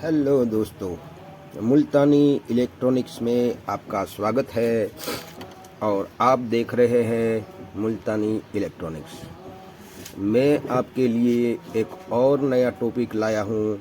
Hello दोस्तों, मुल्तानी electronics में आपका स्वागत है और आप देख रहे हैं मुल्तानी इलेक्ट्रॉनिक्स। मैं आपके लिए एक और नया टॉपिक लाया हूं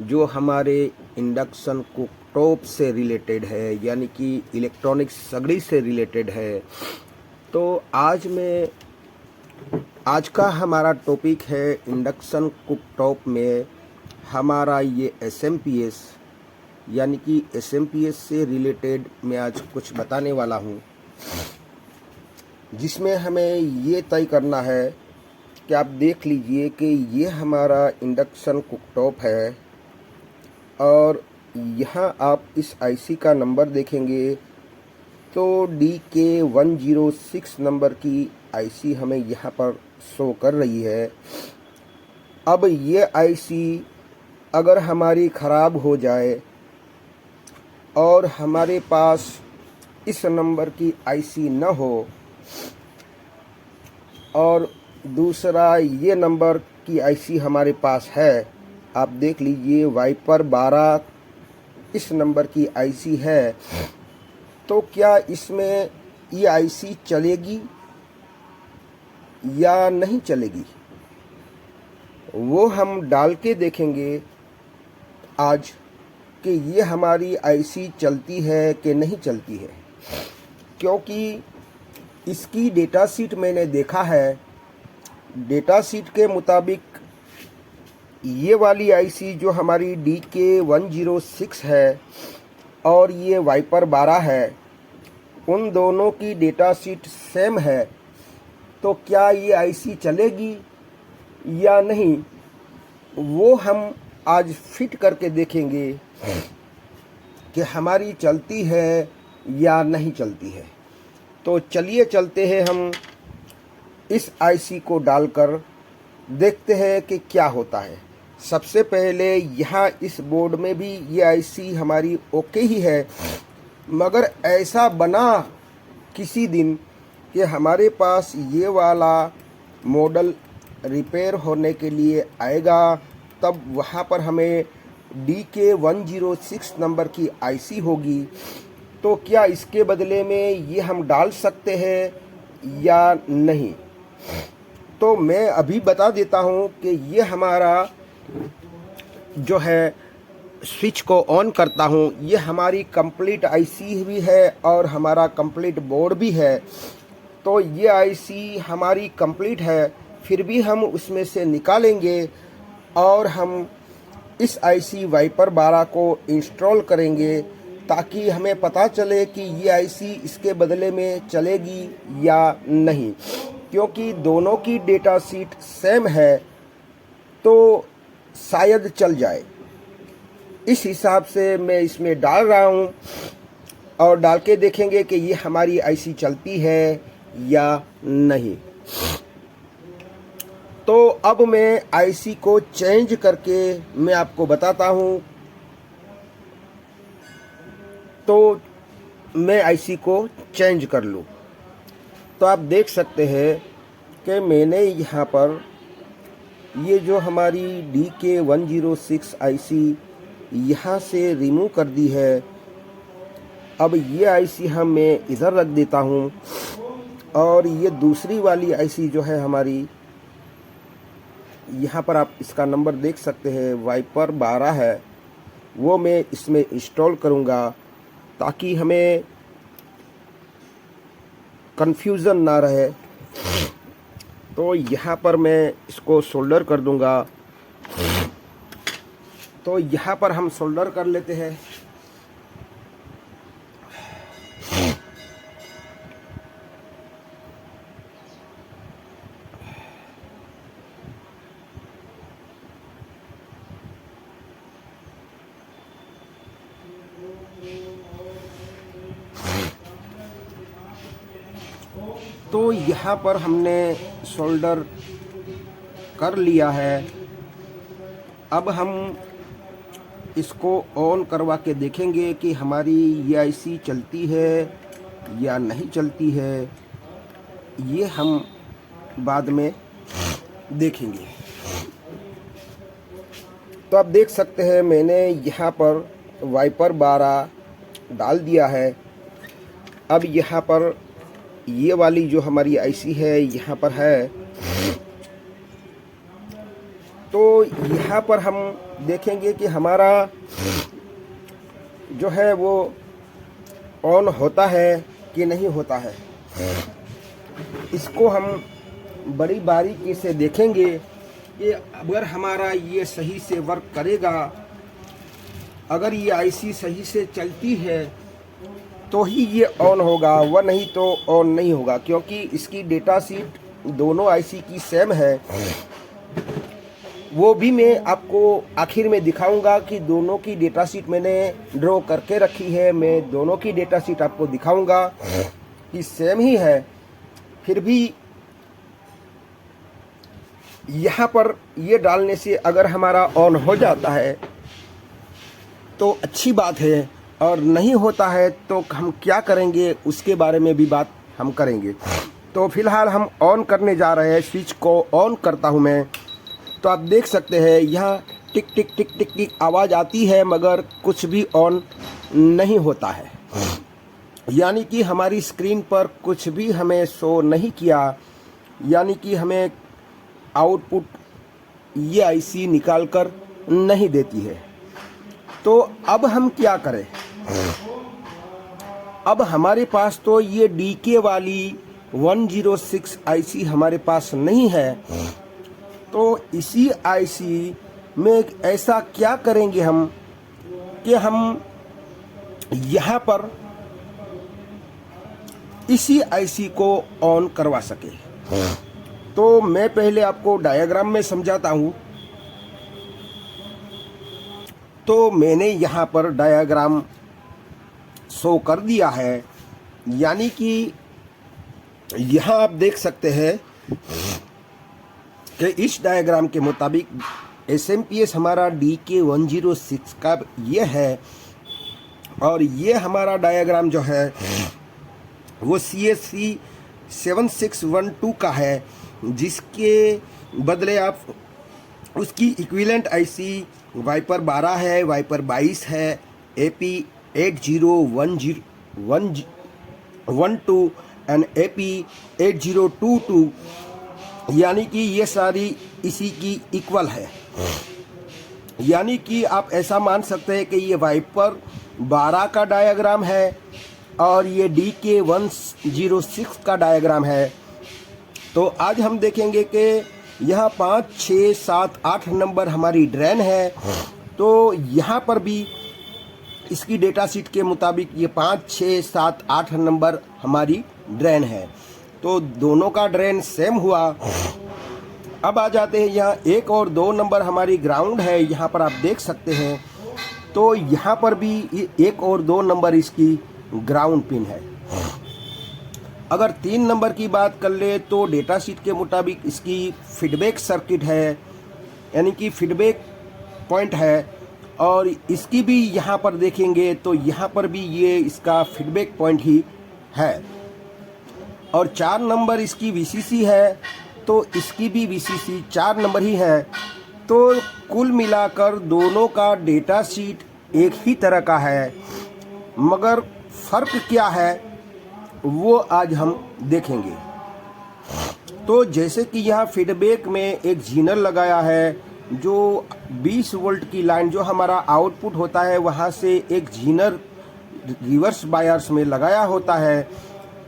जो हमारे इंडक्शन कुकटॉप से रिलेटेड है, यानी कि इलेक्ट्रॉनिक्स सगड़ी से रिलेटेड है। तो आज का हमारा टॉपिक है इंडक्शन कुकटॉप में हमारा ये SMPS, यानी कि SMPS से रिलेटेड मैं आज कुछ बताने वाला हूँ, जिसमें हमें ये तय करना है कि आप देख लीजिए कि ये हमारा इंडक्शन कुकटॉप है और यहाँ आप इस IC का नंबर देखेंगे तो DK106 नंबर की IC हमें यहाँ पर शो कर रही है। अब ये IC अगर हमारी ख़राब हो जाए और हमारे पास इस नंबर की IC न हो और दूसरा ये नंबर की IC हमारे पास है, आप देख लीजिए वाइपर 12 इस नंबर की IC है, तो क्या इसमें ये IC चलेगी या नहीं चलेगी वो हम डाल के देखेंगे आज कि ये हमारी IC चलती है कि नहीं चलती है। क्योंकि इसकी डेटा शीट मैंने देखा है, डेटा शीट के मुताबिक ये वाली IC जो हमारी DK106 है और ये वाइपर 12 है, उन दोनों की डेटा शीट सेम है। तो क्या ये IC चलेगी या नहीं वो हम आज फिट करके देखेंगे कि हमारी चलती है या नहीं चलती है। तो चलिए चलते हैं, हम इस IC को डालकर देखते हैं कि क्या होता है। सबसे पहले यहाँ इस बोर्ड में भी ये IC हमारी ओके ही है, मगर ऐसा बना किसी दिन कि हमारे पास ये वाला मॉडल रिपेयर होने के लिए आएगा, तब वहाँ पर हमें DK106 नंबर की IC होगी। तो क्या इसके बदले में ये हम डाल सकते हैं या नहीं, तो मैं अभी बता देता हूँ कि ये हमारा जो है स्विच को ऑन करता हूँ, ये हमारी कंप्लीट IC भी है और हमारा कंप्लीट बोर्ड भी है। तो ये IC हमारी कंप्लीट है, फिर भी हम उसमें से निकालेंगे और हम इस IC वाइपर 12 को इंस्टॉल करेंगे ताकि हमें पता चले कि ये IC इसके बदले में चलेगी या नहीं। क्योंकि दोनों की डेटा शीट सेम है तो शायद चल जाए, इस हिसाब से मैं इसमें डाल रहा हूँ और डाल के देखेंगे कि ये हमारी IC चलती है या नहीं। तो अब मैं IC को चेंज करके मैं आपको बताता हूँ। तो मैं IC को चेंज कर लूँ तो आप देख सकते हैं कि मैंने यहाँ पर ये जो हमारी DK106 IC यहाँ से रिमूव कर दी है। अब ये IC मैं इधर रख देता हूँ और ये दूसरी वाली IC जो है हमारी, यहाँ पर आप इसका नंबर देख सकते हैं, वाइपर 12 है, वो मैं इसमें इंस्टॉल करूँगा ताकि हमें कंफ्यूजन ना रहे। तो यहाँ पर मैं इसको सोल्डर कर दूँगा। तो यहाँ पर हम सोल्डर कर लेते हैं। तो यहाँ पर हमने सोल्डर कर लिया है। अब हम इसको ऑन करवा के देखेंगे कि हमारी ये IC चलती है या नहीं चलती है, ये हम बाद में देखेंगे। तो आप देख सकते हैं मैंने यहाँ पर वाइपर 12 डाल दिया है। अब यहाँ पर ये वाली जो हमारी आईसी है यहाँ पर है, तो यहाँ पर हम देखेंगे कि हमारा जो है वो ऑन होता है कि नहीं होता है। इसको हम बड़ी बारीकी से देखेंगे कि अगर हमारा ये सही से वर्क करेगा, अगर ये आईसी सही से चलती है तो ही ये ऑन होगा, वह नहीं तो ऑन नहीं होगा, क्योंकि इसकी डेटा शीट दोनों आईसी की सेम है। वो भी मैं आपको आखिर में दिखाऊंगा कि दोनों की डेटा शीट मैंने ड्रॉ करके रखी है। मैं दोनों की डेटा शीट आपको दिखाऊंगा कि सेम ही है। फिर भी यहाँ पर ये डालने से अगर हमारा ऑन हो जाता है तो अच्छी बात है, और नहीं होता है तो हम क्या करेंगे उसके बारे में भी बात हम करेंगे। तो फिलहाल हम ऑन करने जा रहे हैं। स्विच को ऑन करता हूँ मैं, तो आप देख सकते हैं यहाँ टिक टिक टिक टिक की आवाज़ आती है, मगर कुछ भी ऑन नहीं होता है। यानी कि हमारी स्क्रीन पर कुछ भी हमें शो नहीं किया, यानी कि हमें आउटपुट ये आईसी निकाल कर नहीं देती है। तो अब हम क्या करें? अब हमारे पास तो ये डीके वाली 106 आईसी हमारे पास नहीं है, तो इसी आईसी में ऐसा क्या करेंगे हम कि हम यहाँ पर इसी आईसी को ऑन करवा सके। तो मैं पहले आपको डायग्राम में समझाता हूँ। तो मैंने यहाँ पर डायग्राम शो कर दिया है, यानी कि यहाँ आप देख सकते हैं कि इस डायग्राम के मुताबिक SMPS हमारा DK 106 का ये है, और ये हमारा डायग्राम जो है वो CSC 7612 का है, जिसके बदले आप उसकी इक्विवेलेंट आईसी वाइपर 12 है, वाइपर 22 है, AP 8012 एंड AP 8022, यानी कि ये सारी इसी की इक्वल है। यानी कि आप ऐसा मान सकते हैं कि ये वाइपर 12 का डायग्राम है और ये DK 106 का डायग्राम है। तो आज हम देखेंगे कि यहाँ 5, 6, 7, 8 नंबर हमारी ड्रेन है। तो यहाँ पर भी इसकी डेटा शीट के मुताबिक ये 5, 6, 7, 8 नंबर हमारी ड्रेन है। तो दोनों का ड्रेन सेम हुआ। अब आ जाते हैं यहाँ 1 और 2 नंबर हमारी ग्राउंड है, यहाँ पर आप देख सकते हैं। तो यहाँ पर भी 1 और 2 नंबर इसकी ग्राउंड पिन है। अगर 3 नंबर की बात कर ले तो डेटा शीट के मुताबिक इसकी फीडबैक सर्किट है, यानी कि फीडबैक पॉइंट है, और इसकी भी यहाँ पर देखेंगे तो यहाँ पर भी ये इसका फीडबैक पॉइंट ही है। और 4 नंबर इसकी VCC है, तो इसकी भी VCC 4 नंबर ही है। तो कुल मिलाकर दोनों का डेटा शीट एक ही तरह का है, मगर फ़र्क क्या है वो आज हम देखेंगे। तो जैसे कि यहाँ फीडबैक में एक जीनर लगाया है, जो 20 वोल्ट की लाइन जो हमारा आउटपुट होता है वहाँ से एक जीनर रिवर्स बायस में लगाया होता है।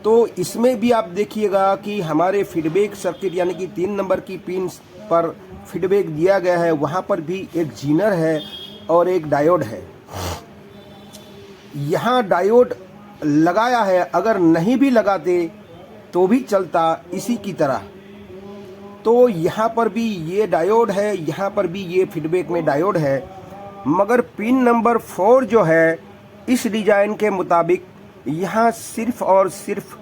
तो इसमें भी आप देखिएगा कि हमारे फीडबैक सर्किट यानी कि 3 नंबर की पिन पर फीडबैक दिया गया है, वहाँ पर भी एक जीनर है और एक डायोड है। यहाँ डायोड लगाया है, अगर नहीं भी लगाते तो भी चलता इसी की तरह। तो यहाँ पर भी ये डायोड है, यहाँ पर भी ये फीडबैक में डायोड है, मगर पिन नंबर 4 जो है इस डिज़ाइन के मुताबिक यहाँ सिर्फ और सिर्फ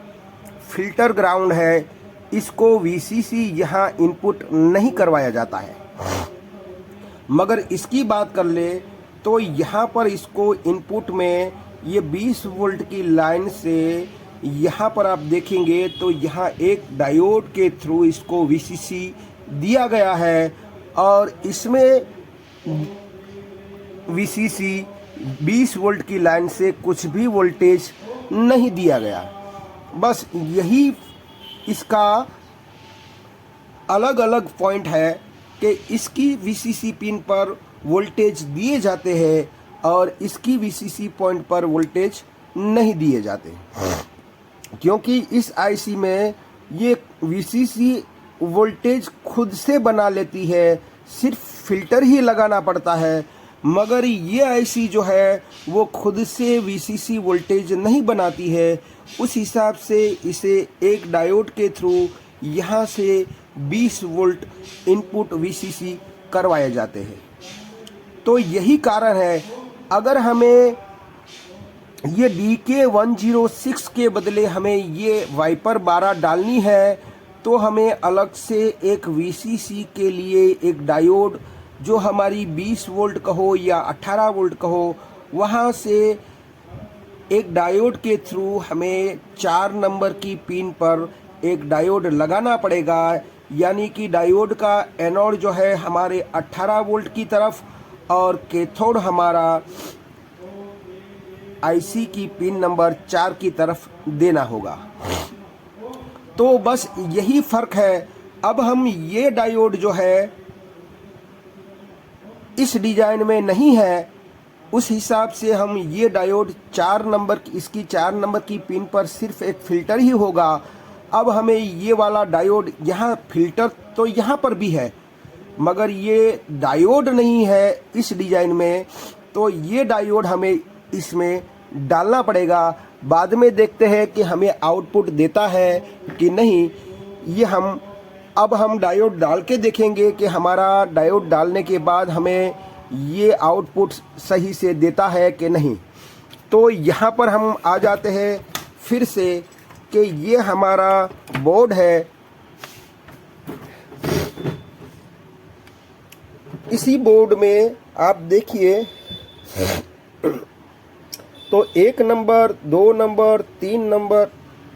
फिल्टर ग्राउंड है। इसको VCC यहाँ इनपुट नहीं करवाया जाता है। मगर इसकी बात कर ले तो यहाँ पर इसको इनपुट में ये 20 वोल्ट की लाइन से यहाँ पर आप देखेंगे तो यहाँ एक डायोड के थ्रू इसको VCC दिया गया है, और इसमें वीसीसी 20 वोल्ट की लाइन से कुछ भी वोल्टेज नहीं दिया गया। बस यही इसका अलग अलग पॉइंट है कि इसकी वीसीसी पिन पर वोल्टेज दिए जाते हैं और इसकी वीसीसी पॉइंट पर वोल्टेज नहीं दिए जाते, क्योंकि इस आईसी में ये वीसीसी वोल्टेज खुद से बना लेती है, सिर्फ फिल्टर ही लगाना पड़ता है। मगर ये आईसी जो है वो खुद से वीसीसी वोल्टेज नहीं बनाती है। उस हिसाब से इसे एक डायोड के थ्रू यहाँ से 20 वोल्ट इनपुट वीसीसी करवाए जाते हैं। तो यही कारण है, अगर हमें ये DK106 के बदले हमें ये वाइपर 12 डालनी है तो हमें अलग से एक वीसीसी के लिए एक डायोड, जो हमारी 20 वोल्ट कहो या 18 वोल्ट कहो, वहाँ से एक डायोड के थ्रू हमें 4 नंबर की पिन पर एक डायोड लगाना पड़ेगा। यानी कि डायोड का एनोड जो है हमारे 18 वोल्ट की तरफ और कैथोड हमारा आईसी की पिन नंबर 4 की तरफ देना होगा। तो बस यही फ़र्क है। अब हम ये डायोड जो है इस डिजाइन में नहीं है, उस हिसाब से हम ये डायोड 4 नंबर इसकी 4 नंबर की पिन पर सिर्फ एक फ़िल्टर ही होगा। अब हमें ये वाला डायोड, यहाँ फ़िल्टर तो यहाँ पर भी है मगर ये डायोड नहीं है इस डिजाइन में, तो ये डायोड हमें इसमें डालना पड़ेगा। बाद में देखते हैं कि हमें आउटपुट देता है कि नहीं। ये अब हम डायोड डाल के देखेंगे कि हमारा डायोड डालने के बाद हमें ये आउटपुट सही से देता है कि नहीं। तो यहाँ पर हम आ जाते हैं फिर से कि ये हमारा बोर्ड है। इसी बोर्ड में आप देखिए तो 1 नंबर, 2 नंबर, 3 नंबर,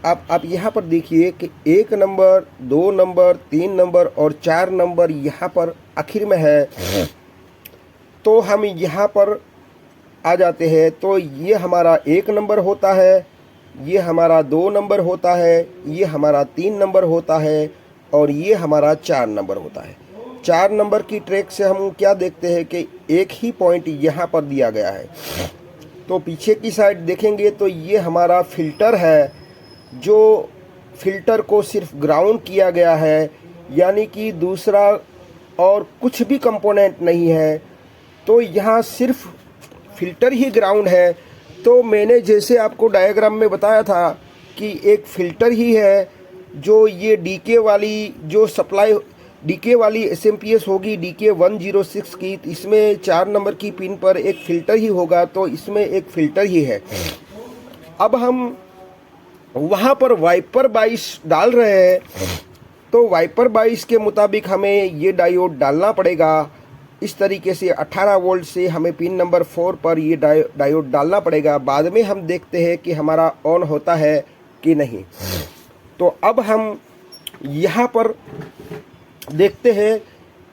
आप यहाँ पर देखिए कि 1 नंबर, 2 नंबर, 3 नंबर और 4 नंबर यहाँ पर आखिर में है। तो हम यहाँ पर आ जाते हैं तो ये हमारा 1 नंबर होता है, ये हमारा 2 नंबर होता है, ये हमारा 3 नंबर होता है और ये हमारा 4 नंबर होता है। 4 नंबर की ट्रैक से हम क्या देखते हैं कि एक ही पॉइंट यहाँ पर दिया गया है। तो पीछे की साइड देखेंगे तो ये हमारा फ़िल्टर है, जो फ़िल्टर को सिर्फ ग्राउंड किया गया है, यानी कि दूसरा और कुछ भी कंपोनेंट नहीं है। तो यहाँ सिर्फ फ़िल्टर ही ग्राउंड है। तो मैंने जैसे आपको डायग्राम में बताया था कि एक फ़िल्टर ही है, जो ये डीके वाली जो सप्लाई डीके वाली एसएमपीएस होगी DK106 की, इसमें 4 नंबर की पिन पर एक फ़िल्टर ही होगा। तो इसमें एक फ़िल्टर ही है। अब हम वहाँ पर वाइपर 22 डाल रहे हैं, तो वाइपर 22 के मुताबिक हमें ये डायोड डालना पड़ेगा। इस तरीके से 18 वोल्ट से हमें पिन नंबर 4 पर ये डायोड डालना पड़ेगा। बाद में हम देखते हैं कि हमारा ऑन होता है कि नहीं। तो अब हम यहाँ पर देखते हैं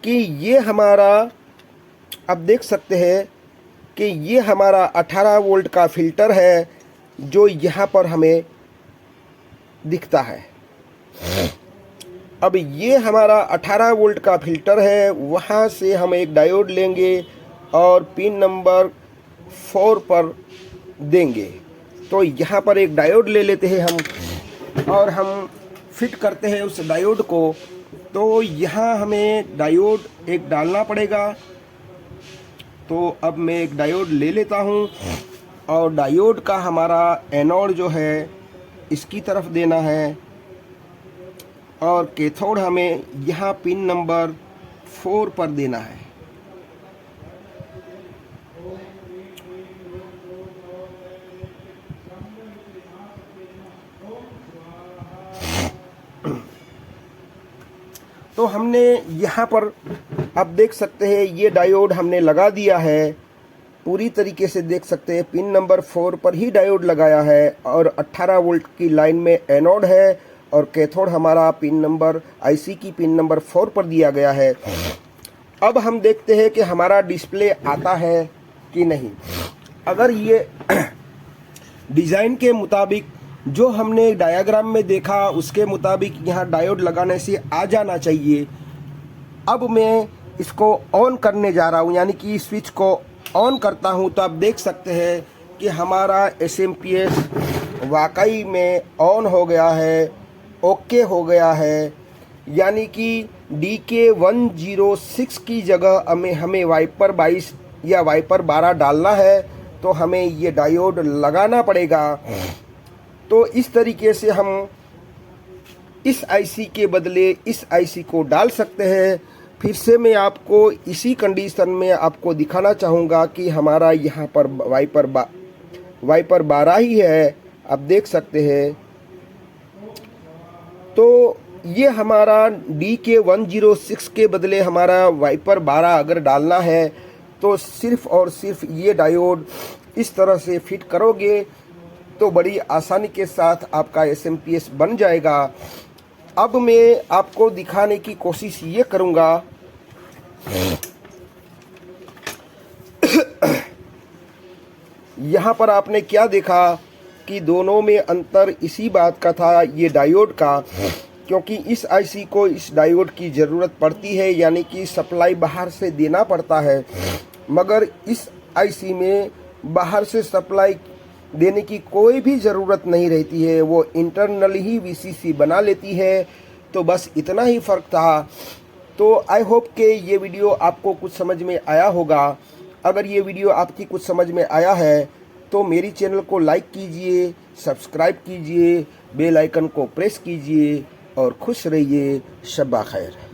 कि ये हमारा, अब देख सकते हैं कि ये हमारा 18 वोल्ट का फ़िल्टर है जो यहाँ पर हमें दिखता है। अब ये हमारा 18 वोल्ट का फ़िल्टर है, वहाँ से हम एक डायोड लेंगे और पिन नंबर 4 पर देंगे। तो यहाँ पर एक डायोड ले लेते हैं हम और हम फिट करते हैं उस डायोड को। तो यहाँ हमें डायोड एक डालना पड़ेगा। तो अब मैं एक डायोड ले लेता हूँ और डायोड का हमारा एनोड जो है इसकी तरफ देना है और कैथोड हमें यहाँ पिन नंबर 4 पर देना है। तो हमने यहाँ पर अब देख सकते हैं ये डायोड हमने लगा दिया है। पूरी तरीके से देख सकते हैं पिन नंबर 4 पर ही डायोड लगाया है और 18 वोल्ट की लाइन में एनोड है और कैथोड हमारा पिन नंबर आईसी की पिन नंबर 4 पर दिया गया है। अब हम देखते हैं कि हमारा डिस्प्ले आता है कि नहीं। अगर ये डिज़ाइन के मुताबिक जो हमने डायग्राम में देखा उसके मुताबिक यहाँ डायोड लगाने से आ जाना चाहिए। अब मैं इसको ऑन करने जा रहा हूँ, यानी कि स्विच को ऑन करता हूँ, तो आप देख सकते हैं कि हमारा SMPS वाकई में ऑन हो गया है, ओके हो गया है। यानी कि DK106 की जगह हमें वाइपर 22 या वाइपर 12 डालना है, तो हमें ये डायोड लगाना पड़ेगा। तो इस तरीके से हम इस आईसी के बदले इस आईसी को डाल सकते हैं। फिर से मैं आपको इसी कंडीशन में आपको दिखाना चाहूँगा कि हमारा यहाँ पर वाइपर 12 ही है, आप देख सकते हैं। तो ये हमारा DK106 के बदले हमारा वाइपर 12 अगर डालना है तो सिर्फ़ और सिर्फ ये डायोड इस तरह से फिट करोगे तो बड़ी आसानी के साथ आपका SMPS बन जाएगा। अब मैं आपको दिखाने की कोशिश ये करूँगा। यहाँ पर आपने क्या देखा कि दोनों में अंतर इसी बात का था, ये डायोड का, क्योंकि इस आईसी को इस डायोड की ज़रूरत पड़ती है, यानी कि सप्लाई बाहर से देना पड़ता है। मगर इस आईसी में बाहर से सप्लाई देने की कोई भी ज़रूरत नहीं रहती है, वो इंटरनल ही VCC बना लेती है। तो बस इतना ही फ़र्क था। तो आई होप कि ये वीडियो आपको कुछ समझ में आया होगा। अगर ये वीडियो आपकी कुछ समझ में आया है तो मेरी चैनल को लाइक कीजिए, सब्सक्राइब कीजिए, बेल आइकन को प्रेस कीजिए और खुश रहिए। शब्बा खैर।